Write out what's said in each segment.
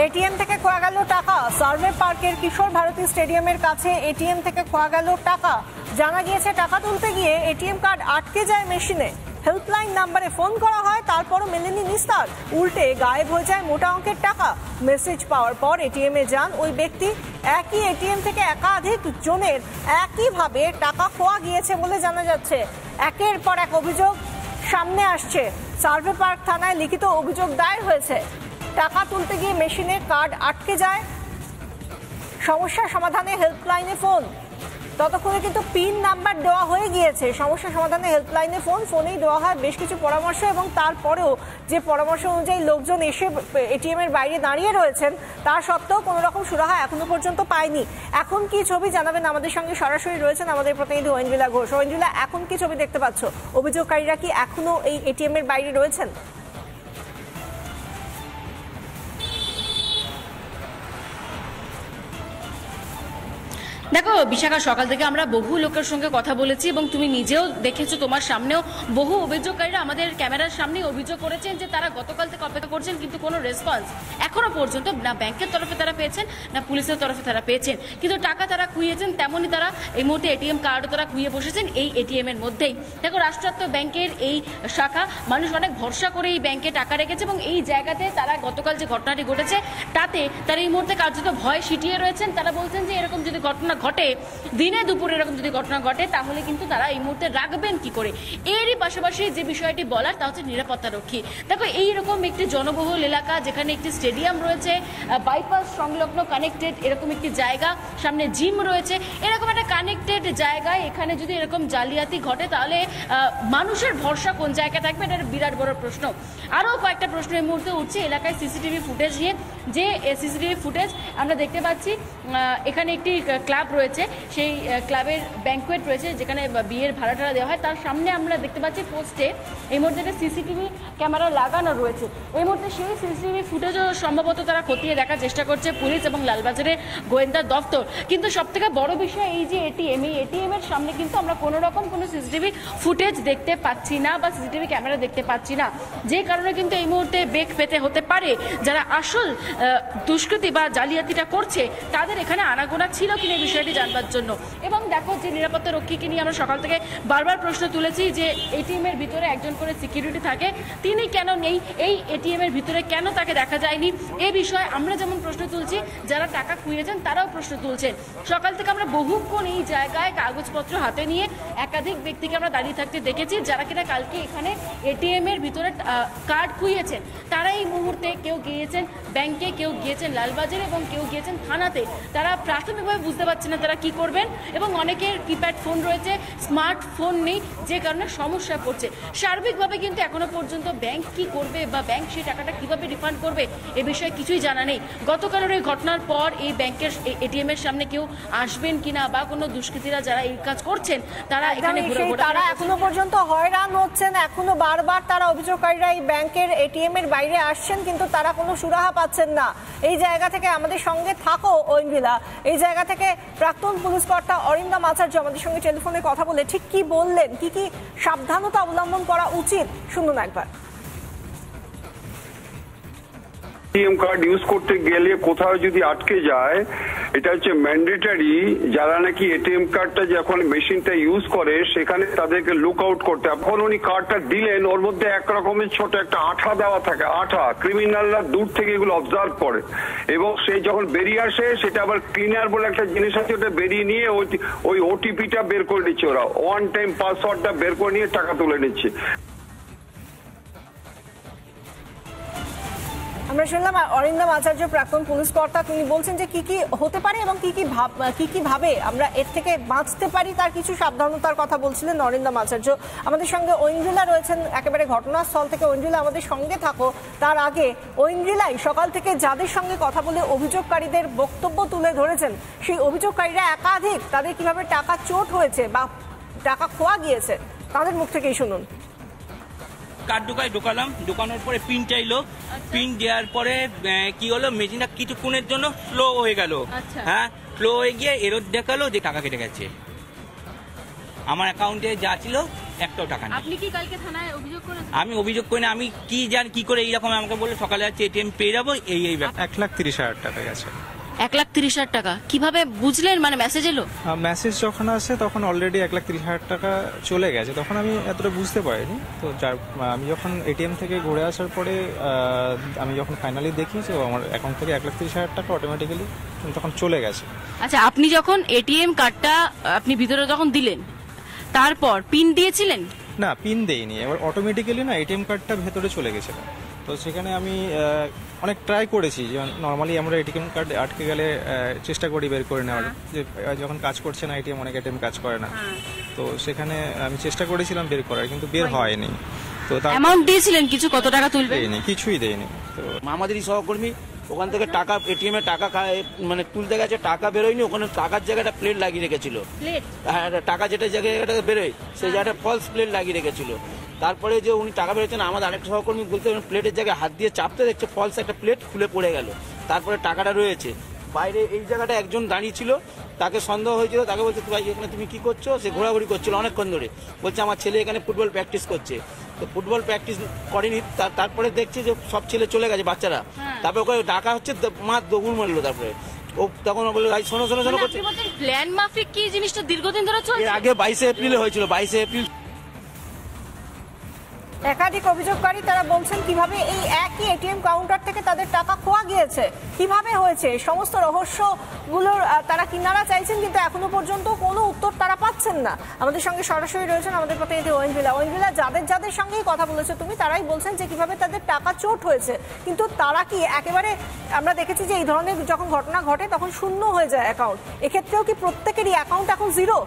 ATM থেকে খোয়া গেল টাকা। সার্ভে পার্কের কিশোর ভারতী স্টেডিয়ামের কাছে এটিএম থেকে খোয়া গেল টাকা। জানা গিয়েছে টাকা তুলতে গিয়ে এটিএম কার্ড আটকে যায় মেশিনে। হেল্পলাইন নাম্বারে ফোন করা হয়, তারপরও মেলেনি নিস্তার। উল্টে গায়েব হয়ে যায় মোটা অঙ্কের টাকা। মেসেজ পাওয়ার পর এটিএম এ যান ওই ব্যক্তি। একই এটিএম থেকে একাধিক জনের একইভাবে টাকা খোয়া গিয়েছে বলে জানা যাচ্ছে। একের পর এক অভিযোগ সামনে আসছে। সার্ভে পার্ক থানায় লিখিত অভিযোগ দায়ের হয়েছে। টাকা তুলতে গিয়ে মেশিনে কার্ড আটকে যায়। সমস্যা সমাধানে হেল্পলাইনে ফোন। ততক্ষণে কিন্তু পিন নাম্বার দেওয়া হয়ে গিয়েছে। সমস্যা সমাধানে হেল্পলাইনে ফোনেই দেওয়া হয় বেশ কিছু পরামর্শ, এবং তারপরেও যে পরামর্শ অনুযায়ী লোকজন এসে এটিএম এর বাইরে দাঁড়িয়ে রয়েছেন, তা সত্ত্বেও কোনো রকম সুরাহা এখনো পর্যন্ত পায়নি। এখন কি ছবি জানাবেন? আমাদের সঙ্গে সরাসরি রয়েছেন আমাদের প্রতিনিধি ঐন্দ্রিলা ঘোষ। ঐন্দ্রিলা, এখন কি ছবি দেখতে পাচ্ছ? অভিযোগকারীরা কি এখনো এই এটিএম এর বাইরে রয়েছেন? দেখো বিশাখা, সকাল থেকে আমরা বহু লোকের সঙ্গে কথা বলেছি এবং তুমি নিজেও দেখেছো, তোমার সামনেও বহু অভিযোগকারীরা আমাদের ক্যামেরার সামনে অভিযোগ করেছেন যে তারা গতকাল থেকে অপেক্ষা করছেন, কিন্তু কোনো রেসপন্স এখনো পর্যন্ত না ব্যাংকের তরফে তারা পেয়েছেন না পুলিশের তরফে তারা পেয়েছেন। কিন্তু টাকা তারা খুইয়েছেন, তেমনই তারা এই মুহূর্তে এটিএম কার্ডও তারা খুইয়ে বসেছেন এই এটিএম এর মধ্যেই। দেখো, রাষ্ট্রায়ত্ত ব্যাংকের এই শাখা, মানুষ অনেক ভরসা করে এই ব্যাংকে টাকা রেখেছে এবং এই জায়গাতে তারা গতকাল যে ঘটনাটি ঘটেছে তাতে তারা এই মুহূর্তে কার্যত ভয় সিটিয়ে রয়েছেন। তারা বলছেন যে এরকম যদি ঘটনা ঘটে, দিনে দুপুরে এরকম যদি ঘটনা ঘটে, তাহলে কিন্তু তারা এই মুহূর্তে রাখবেন কি করে। এরই পাশাপাশি যে বিষয়টি বলার তা হচ্ছে নিরাপত্তা রক্ষী। দেখো, এইরকম একটি জনবহুল এলাকা যেখানে একটি স্টেডিয়াম রয়েছে, বাইপাস সংলগ্ন কানেক্টেড এরকম একটি জায়গা, সামনে জিম রয়েছে, এরকম একটা কানেক্টেড জায়গায় এখানে যদি এরকম জালিয়াতি ঘটে তাহলে মানুষের ভরসা কোন জায়গায় থাকবে? এটা বিরাট বড় প্রশ্ন। আরও কয়েকটা প্রশ্ন এই মুহূর্তে উঠছে এলাকায় সিসিটিভি ফুটেজ নিয়ে। যে সিসিটিভি ফুটেজ আমরা দেখতে পাচ্ছি, এখানে একটি ক্লাব রয়েছে, সেই ক্লাবের ব্যাংকুয়েট রয়েছে যেখানে বিয়ের ভাড়া টাড়া দেওয়া হয়, তার সামনে আমরা দেখতে পাচ্ছি পোস্টে এই মুহূর্তে একটা সিসিটিভি ক্যামেরা লাগানো রয়েছে। এই মুহূর্তে সেই সিসিটিভি ফুটেজও সম্ভবত তারা খতিয়ে দেখার চেষ্টা করছে পুলিশ এবং লালবাজারের গোয়েন্দা দপ্তর। কিন্তু সবথেকে বড় বিষয় এই যে এটিএম, এই এটিএম এর সামনে কিন্তু আমরা কোনো রকম কোনো সিসিটিভি ফুটেজ দেখতে পাচ্ছি না বা সিসিটিভি ক্যামেরা দেখতে পাচ্ছি না, যে কারণে কিন্তু এই মুহূর্তে বেগ পেতে হতে পারে যারা আসল দুষ্কৃতি বা জালিয়াতিটা করছে তাদের এখানে আনাগোনা ছিল কিনা এই বিষয়টি জানবার জন্য। এবং দেখো, যে নিরাপত্তা রক্ষীকে নিয়ে আমরা সকাল থেকে বারবার প্রশ্ন তুলেছি যে এটিএম এর ভিতরে একজন করে সিকিউরিটি থাকে, তিনি কেন নেই? এই এটিএম এর ভিতরে কেন তাকে দেখা যায়নি? এই বিষয়ে আমরা যেমন প্রশ্ন তুলছি, যারা টাকা খুইয়েছেন তারাও প্রশ্ন তুলছেন। সকাল থেকে আমরা বহুক্ষণ এই জায়গায় কাগজপত্র হাতে নিয়ে একাধিক ব্যক্তিকে আমরা দাঁড়িয়ে থাকতে দেখেছি, যারা কিনা কালকে এখানে এটিএম এর ভিতরে কার্ড খুইয়েছেন। তারা এই মুহূর্তে কেউ গিয়েছেন ব্যাংকে, কেউ গিয়েছেন লালবাজারে এবং কেউ গিয়েছেন থানাতে। তারা প্রাথমিকভাবে বুঝতে পারছেন না তারা কি করবেন, এবং অনেকের কিপ্যাড ফোন রয়েছে, স্মার্টফোন নেই, যে কারণে সমস্যা পড়ছে। সার্বিকভাবে কিন্তু এখনো পর্যন্ত ব্যাংক কি করবে বা ব্যাংক সেই টাকাটা কিভাবে রিফান্ড করবে এ বিষয়ে কিছুই জানা নেই। গতকালের এই ঘটনার পর এই ব্যাংকের এটিএম এর সামনে কেউ আসবেন কিনা বা কোনো দুষ্কৃতীরা যারা এই কাজ করছেন তারা এখানে তারা এখনো পর্যন্ত হয়রান হচ্ছেন। এখনো বারবার তারা অভিযোগকারীরা এই ব্যাংকের এটিএম এর বাইরে আসছেন, কিন্তু তারা কোনো সুরাহা পাচ্ছেন না। এই জায়গা থেকে আমাদের সঙ্গে থাকো ঐন্দ্রিলা, এই জায়গা থেকে প্রাক্তন পুলিশ কর্তা অরিন্দম আচার্য আমাদের সঙ্গে টেলিফোনে কথা বলে ঠিক কি বললেন, কি কি সাবধানতা অবলম্বন করা উচিত শুনুন একবার। এটিএম কার্ড ইউজ করতে গেলে কোথাও যদি আটকে যায়, এটা হচ্ছে ম্যান্ডেটারি। যারা নাকি এটিএম কার্ডটা যখন মেশিনটা ইউজ করে সেখানে তাদেরকে লুক আউট করতে। এখন উনি কার্ডটা দিলেন, ওর মধ্যে এক রকমের ছোট একটা আঠা দেওয়া থাকে, আঠা। ক্রিমিনালরা দূর থেকে এগুলো অবজার্ভ করে এবং সে যখন বেরিয়ে আসে সেটা আবার ক্লিনার বলে একটা জিনিস আছে, ওটা বেরিয়ে নিয়ে ওই ওটিপিটা বের করে নিচ্ছে, ওরা ওয়ান টাইম পাসওয়ার্ডটা বের করে নিয়ে টাকা তুলে নিচ্ছে। আমরা শুনলাম অরিন্দম আচার্য, প্রাক্তন পুলিশ কর্তা, তিনি বলছেন যে কি কি হতে পারে এবং কি কি ভাবে আমরা এর থেকে বাঁচতে পারি তার কিছু সাবধানতার কথা বলছিলেন অরিন্দম আচার্য। আমাদের সঙ্গে ঐন্দ্রিলা রয়েছেন একেবারে ঘটনাস্থল থেকে। ঐন্দ্রিলা, আমাদের সঙ্গে থাকো। তার আগে ঐন্দ্রিলাই সকাল থেকে যাদের সঙ্গে কথা বলে অভিযোগকারীদের বক্তব্য তুলে ধরেছেন, সেই অভিযোগকারীরা একাধিক, তাদের কিভাবে টাকা চোট হয়েছে বা টাকা খোয়া গিয়েছে তাদের মুখ থেকেই শুনুন। কার্ড ঢোকালাম, ঢোকানোর পরে পিন চাইলো, পিন দেওয়ার পরে কি হলো, মেশিনটা কিছুক্ষণের জন্য স্লো হয়ে গেল। হ্যাঁ, স্লো হয়ে গিয়ে এরর দেখালো যে টাকা কেটে গেছে। আমার অ্যাকাউন্টে যা ছিল একটাও টাকা নেই। আপনি কি কালকে থানায় অভিযোগ করেছেন? আমি অভিযোগ করি না, আমি কি জানি কি করে এইরকম আমাকে বলে সকালে যাচ্ছে এটিএম পেয়ে যাবো এই ব্যাপার। 1,30,000 টাকা গেছে। 1,30,000 টাকা কিভাবে বুঝলেন? মানে মেসেজ এলো? মেসেজ যখন আসে তখন অলরেডি 1,30,000 টাকা চলে গেছে, তখন আমি এতটা বুঝতে পারিনি। তো আমি যখন এটিএম থেকে ঘুরে আসার পরে আমি যখন ফাইনালি দেখি যে আমার অ্যাকাউন্ট থেকে 1,30,000 টাকা অটোমেটিক্যালি তখন চলে গেছে। আচ্ছা, আপনি যখন এটিএম কার্ডটা আপনি ভিতরে যখন দিলেন তারপর পিন দিয়েছিলেন? না, পিন দেইনি, এবার অটোমেটিক্যালি না এটিএম কার্ডটা ভেতরে চলে গেছিল। তো সেখানে আমি অনেক ট্রাই করেছি, যে নর্মালি আমরা এটিএম কার্ড আটকে গেলে চেষ্টা করি বের করে নেওয়ার, যে যখন কাজ করছে না এটিএম, অনেক এটিএম কাজ করে না। তো সেখানে আমি চেষ্টা করেছিলাম বের করার, কিন্তু বের হয়নি। তো অ্যামাউন্ট দিয়েছিলেন কিছু, কত টাকা তুলবেন? দেইনি, কিছুই দেইনি। তো আমাদেরই সহকর্মী ওখান থেকে টাকা এটিএম এ টাকা মানে তুলতে গেছে, টাকা বেরোয়নি, ওখানে টাকার জায়গাটা প্লেট লাগিয়ে রেখেছিল। হ্যাঁ, টাকা যেটা জায়গাটা বেরোয় সেই জায়গাটা ফলস প্লেট লাগিয়ে রেখেছিল। তারপরে যে উনি টাকা বেরোচ্ছেন, আমাদের আরেকটা সহকর্মী বলতে প্লেটের জায়গায় হাত দিয়ে চাপতে দেখছে ফলস একটা প্লেট খুলে পড়ে গেল। তারপরে টাকাটা রয়েছে বাইরে, এই জায়গাটা একজন দাঁড়িয়ে ছিল, তাকে সন্দেহ হয়েছিল, তাকে বলছে ভাই এখানে তুমি কি করছো? সে ঘোরাঘুরি করছিল অনেকক্ষণ ধরে, বলছে আমার ছেলে এখানে ফুটবল প্র্যাকটিস করছে। তো ফুটবল প্র্যাকটিস করেনি, তারপরে দেখছে যে সব ছেলে চলে গেছে বাচ্চারা, তারপরে ওকে ডাকা হচ্ছে, মা দৌড় মারলো। তারপরে ও তখন বললো ভাই শোনো শোনো শোনো করছে। প্ল্যান মাফিক কি জিনিসটা দীর্ঘদিন ধরে চলছে? এর আগে 22 এপ্রিলে হয়েছিল, 22 এপ্রিল। একাধিক অভিযোগকারী তারা বলছেন কিভাবে এই একই এটিএম কাউন্টার থেকে তাদের টাকা খোয়া গিয়েছে, কিভাবে হয়েছে, সমস্ত রহস্যগুলোর তারা কিনারা চাইছেন, কিন্তু এখনো পর্যন্ত কোনো উত্তর তারা পাচ্ছেন না। আমাদের সঙ্গে সরাসরি রয়েছেন আমাদের প্রতিনিধি ওয়েনভিলা। যাদের সঙ্গেই কথা বলেছো তুমি, তারাই বলছেন যে কিভাবে তাদের টাকা চোট হয়েছে, কিন্তু তারা কি একেবারে, আমরা দেখেছি যে এই ধরনের যখন ঘটনা ঘটে তখন শূন্য হয়ে যায় অ্যাকাউন্ট, এক্ষেত্রেও কি প্রত্যেকেরই অ্যাকাউন্ট এখন জিরো?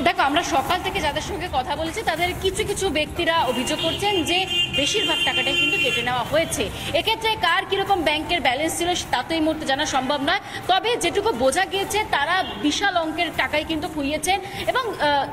দেখো, আমরা সকাল থেকে যাদের সঙ্গে কথা বলেছি তাদের কিছু কিছু ব্যক্তিরা অভিযোগ করছেন যে বেশিরভাগ টাকাটাই কিন্তু কেটে নেওয়া হয়েছে। এক্ষেত্রে কার কিরকম ব্যাংকের ব্যালেন্স ছিল তা তো এই মুহূর্তে জানা সম্ভব নয়, তবে যেটুকু বোঝা গিয়েছে তারা বিশাল অঙ্কের টাকাই কিন্তু খুইয়েছেন। এবং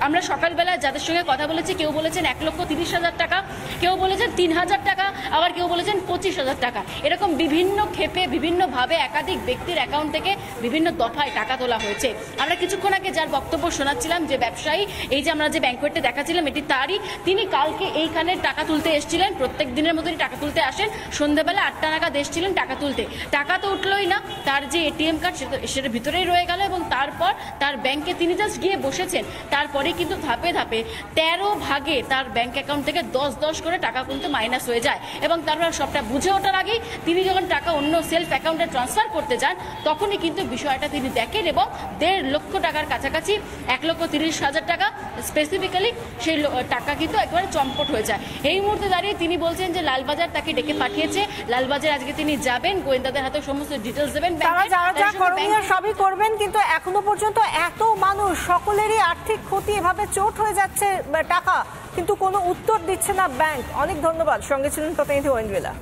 আমরা সকালবেলা যাদের সঙ্গে কথা বলেছি, কেউ বলেছেন 1,30,000 টাকা, কেউ বলেছেন 3,000 টাকা, আবার কেউ বলেছেন 25,000 টাকা। এরকম বিভিন্ন ক্ষেপে বিভিন্নভাবে একাধিক ব্যক্তির অ্যাকাউন্ট থেকে বিভিন্ন দফায় টাকা তোলা হয়েছে। আমরা কিছুক্ষণ আগে যার বক্তব্য শোনাচ্ছিলাম, যে ব্যবসায়ী, এই যে আমরা যে ব্যাংকোয়েটে দেখাচ্ছিলাম এটি তারই, তিনি কালকে এইখানে টাকা তুলতে এসেছিলেন, প্রত্যেক দিনের মতনই টাকা তুলতে আসেন, সন্ধ্যাবেলা 8টা নাগাদ এসেছিলেন টাকা তুলতে। টাকা তো উঠলোই না, তার যে এটিএম কার্ড সেটা ভিতরেই রয়ে গেল, এবং তারপর তার ব্যাংকে তিনি জাস্ট গিয়ে বসেছেন। তারপরে কিন্তু ধাপে ধাপে 13 ভাগে তার ব্যাংক অ্যাকাউন্ট থেকে 10 করে টাকা কিন্তু মাইনাস হয়ে যায়। এবং তারপর সবটা বুঝে ওঠার আগেই তিনি যখন টাকা অন্য সেলফ অ্যাকাউন্টে ট্রান্সফার করতে যান, তখনই কিন্তু বিষয়টা তিনি দেখেন, এবং 1.5 লক্ষ টাকার কাছাকাছি, 1,30,000 টাকা স্পেসিফিক্যালি, সেই টাকা কিন্তু একবারে চম্পট হয়ে যায়। এই মুহূর্তে দাঁড়িয়ে তিনি বলছেন যে লালবাজার তাকে ডেকে পাঠিয়েছে, লালবাজার আজকে তিনি যাবেন, গোয়েন্দাদের হাতে সমস্ত ডিটেলস দেবেন, তারা যা করণীয় সবই করবেন, কিন্তু এখনো পর্যন্ত এত মানুষ, সকলেরই আর্থিক ক্ষতি, এভাবে চোট হয়ে যাচ্ছে টাকা, কিন্তু কোনো উত্তর দিচ্ছে না ব্যাংক। অনেক ধন্যবাদ, সঙ্গে ছিলেন প্রতিনিধি ওয়েনভিলা।